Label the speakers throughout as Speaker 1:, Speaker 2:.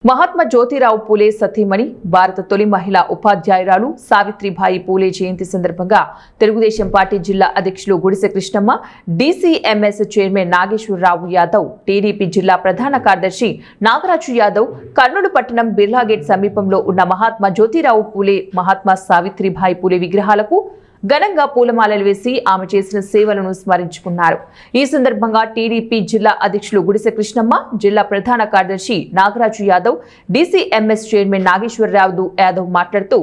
Speaker 1: మహాత్మా జ్యోతిరావు పూలే సతీమణి భారత తొలి మహిళా ఉపాధ్యాయురాలు సావిత్రిబాయి పూలే జయంతి సందర్భంగా తెలుగుదేశం పార్టీ జిల్లా అధ్యక్షులు Gudise Krishnamma, DCMS chairman Nageswara Rao Yadav, TDP జిల్లా ప్రధాన కార్యదర్శి నాగరాజు యాదవ్ కర్నూలు పట్టణం బిర్లాగేట్ సమీపంలో ఉన్న మహాత్మా జ్యోతిరావు పూలే, మహాత్మా సావిత్రిబాయి పూలే విగ్రహాలకు ఘనంగా పూలమాలలు వేసి ఆమె చేసిన సేవలను స్మరించుకున్నారు. ఈ సందర్భంగా టీడీపీ జిల్లా అధ్యక్షులు గుడిసె కృష్ణమ్మ, జిల్లా ప్రధాన కార్యదర్శి నాగరాజు యాదవ్, డీసీఎంఎస్ చైర్మన్ నాగేశ్వరరావు యాదవ్ మాట్లాడుతూ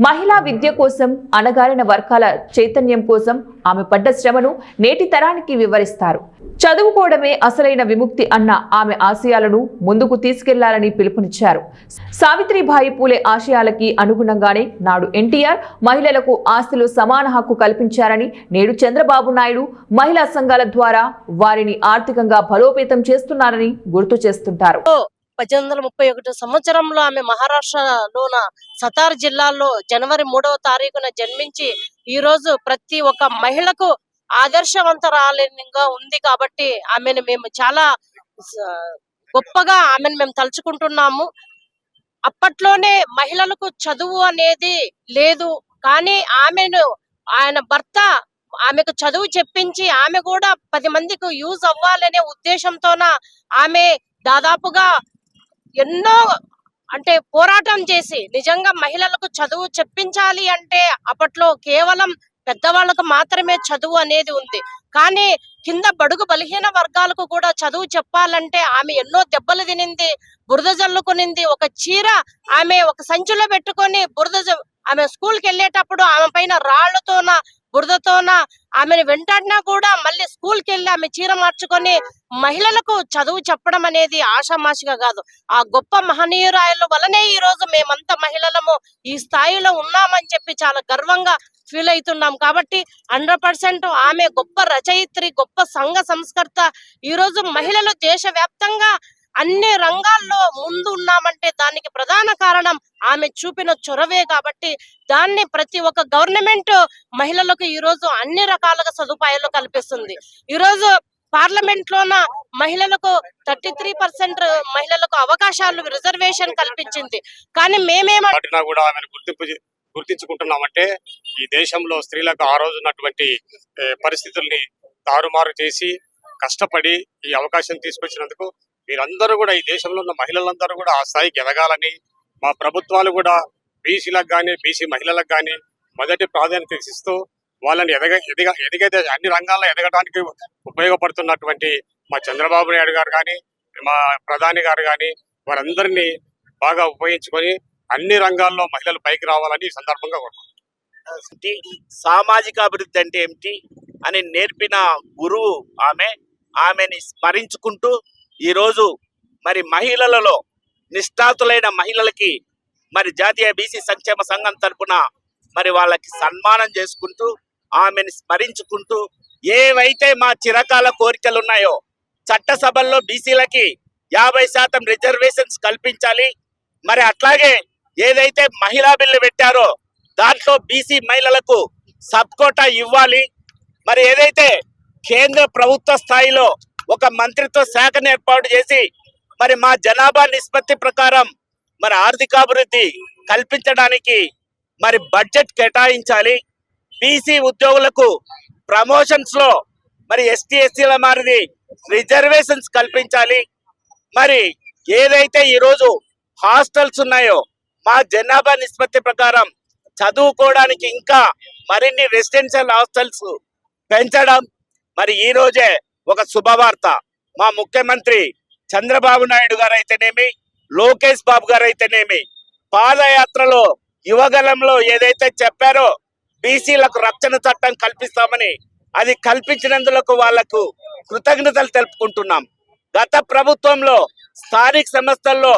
Speaker 1: మహిళా విద్య కోసం, అణగారిన వర్గాల చైతన్యం కోసం ఆమె పడ్డ శ్రమను నేటి తరానికి వివరిస్తారు. చదువుకోవడమే అసలైన విముక్తి అన్న ఆమె ఆశయాలను ముందుకు తీసుకెళ్లాలని పిలుపునిచ్చారు. సావిత్రిబాయి పూలే ఆశయాలకి అనుగుణంగానే నాడు ఎన్టీఆర్ మహిళలకు ఆస్తిలో సమాన హక్కు కల్పించారని, నేడు చంద్రబాబు నాయుడు మహిళా సంఘాల ద్వారా వారిని ఆర్థికంగా బలోపేతం చేస్తున్నారని గుర్తు చేస్తుంటారు.
Speaker 2: 1831 సంవత్సరంలో ఆమె మహారాష్ట్రలోన సతార్ జిల్లాలో జనవరి 3వ తారీఖున జన్మించి ఈ రోజు ప్రతి ఒక్క మహిళకు ఆదర్శవంతరాలిగా ఉంది. కాబట్టి ఆమెను మేము చాలా గొప్పగా మేము తలుచుకుంటున్నాము. అప్పట్లోనే మహిళలకు చదువు అనేది లేదు, కానీ ఆయన భర్త ఆమెకు చదువు చెప్పించి ఆమె కూడా 10 మందికి యూజ్ అవ్వాలనే ఉద్దేశంతోన ఆమె దాదాపుగా ఎన్నో పోరాటం చేసి నిజంగా మహిళలకు చదువు చెప్పించాలి అంటే అప్పట్లో కేవలం పెద్దవాళ్ళకు మాత్రమే చదువు అనేది ఉంది. కానీ కింద బడుగు బలహీన వర్గాలకు కూడా చదువు చెప్పాలంటే ఆమె ఎన్నో దెబ్బలు తినింది, బురద జల్లుకునింది. ఒక చీర ఆమె ఒక సంచిలో పెట్టుకొని ఆమె స్కూల్కి వెళ్ళేటప్పుడు ఆమె పైన రాళ్లతోన బురదతోన ఆమెను వెంటాడినా కూడా మళ్ళీ స్కూల్కి వెళ్ళి ఆమె చీర మార్చుకొని మహిళలకు చదువు చెప్పడం అనేది ఆషామాషిగా కాదు. ఆ గొప్ప మహనీయురాయల వలనే ఈ రోజు మేమంతా మహిళలము ఈ స్థాయిలో ఉన్నామని చెప్పి చాలా గర్వంగా ఫీల్ అవుతున్నాం. కాబట్టి 100% ఆమె గొప్ప రచయిత్రి, గొప్ప సంఘ సంస్కర్త. ఈ రోజు మహిళలు దేశవ్యాప్తంగా అన్ని రంగాల్లో ముందు ఉన్నామంటే దానికి ప్రధాన కారణం ఆమె చూపిన చొరవే. కాబట్టి దాన్ని ప్రతి ఒక్క గవర్నమెంట్ మహిళలకు ఈ రోజు అన్ని రకాలుగా సదుపాయాలు కల్పిస్తుంది. ఈ రోజు పార్లమెంట్ లోన మహిళలకు 33% మహిళలకు అవకాశాలు రిజర్వేషన్ కల్పించింది. కానీ
Speaker 3: గుర్తించుకుంటున్నామంటే ఈ దేశంలో స్త్రీలకు ఆ రోజు ఉన్నటువంటి పరిస్థితుల్ని తారుమారు చేసి కష్టపడి ఈ అవకాశం తీసుకొచ్చినందుకు మీరందరూ కూడా, ఈ దేశంలో ఉన్న మహిళలందరూ కూడా ఆ స్థాయికి ఎదగాలని, మా ప్రభుత్వాలు కూడా బీసీలకు కానీ బీసీ మహిళలకు కానీ మొదటి ప్రాధాన్యత ఇస్తూ వాళ్ళని ఎదిగైతే అన్ని రంగాల్లో ఎదగడానికి ఉపయోగపడుతున్నటువంటి మా చంద్రబాబు నాయుడు గారు కానీ, మా ప్రధాని గారు కానీ వారందరినీ బాగా ఉపయోగించుకొని అన్ని రంగాల్లో మహిళలు పైకి రావాలని ఈ సందర్భంగా
Speaker 4: సామాజిక అభివృద్ధి అంటే ఏమిటి అని నేర్పిన గురువు ఆమెని స్మరించుకుంటూ ఈరోజు మరి మహిళలలో నిష్ఠాతులైన మహిళలకి మరి జాతీయ బీసీ సంక్షేమ సంఘం తరపున మరి వాళ్ళకి సన్మానం చేసుకుంటూ ఆమెని స్మరించుకుంటూ ఏవైతే మా చిరకాల కోరికలు ఉన్నాయో చట్టసభల్లో బీసీలకి 50% రిజర్వేషన్స్ కల్పించాలి, మరి అట్లాగే ఏదైతే మహిళా బిల్లు పెట్టారో దాంట్లో బీసీ మహిళలకు సబ్ కోటా ఇవ్వాలి, మరి ఏదైతే కేంద్ర ప్రభుత్వ స్థాయిలో ఒక మంత్రిత్వ శాఖను ఏర్పాటు చేసి మరి మా జనాభా నిష్పత్తి ప్రకారం మరి ఆర్థికాభివృద్ధి కల్పించడానికి మరి బడ్జెట్ కేటాయించాలి, బీసీ ఉద్యోగులకు ప్రమోషన్స్ లో మరి ఎస్టీల మారిది రిజర్వేషన్స్ కల్పించాలి, మరి ఏదైతే ఈరోజు హాస్టల్స్ ఉన్నాయో మా జనాభా నిష్పత్తి ప్రకారం చదువుకోవడానికి ఇంకా మరిన్ని రెసిడెన్షియల్ హాస్టల్స్ పెంచడం. మరి ఈ రోజే ఒక శుభవార్త, మా ముఖ్యమంత్రి చంద్రబాబు నాయుడు గారు అయితేనేమి, లోకేష్ బాబు గారు అయితేనేమి పాదయాత్రలో యువగలంలో ఏదైతే చెప్పారో బీసీలకు రక్షణ చట్టం కల్పిస్తామని, అది కల్పించినందుకు వాళ్లకు కృతజ్ఞతలు తెలుపుకుంటున్నాం. గత ప్రభుత్వంలో స్థానిక సంస్థల్లో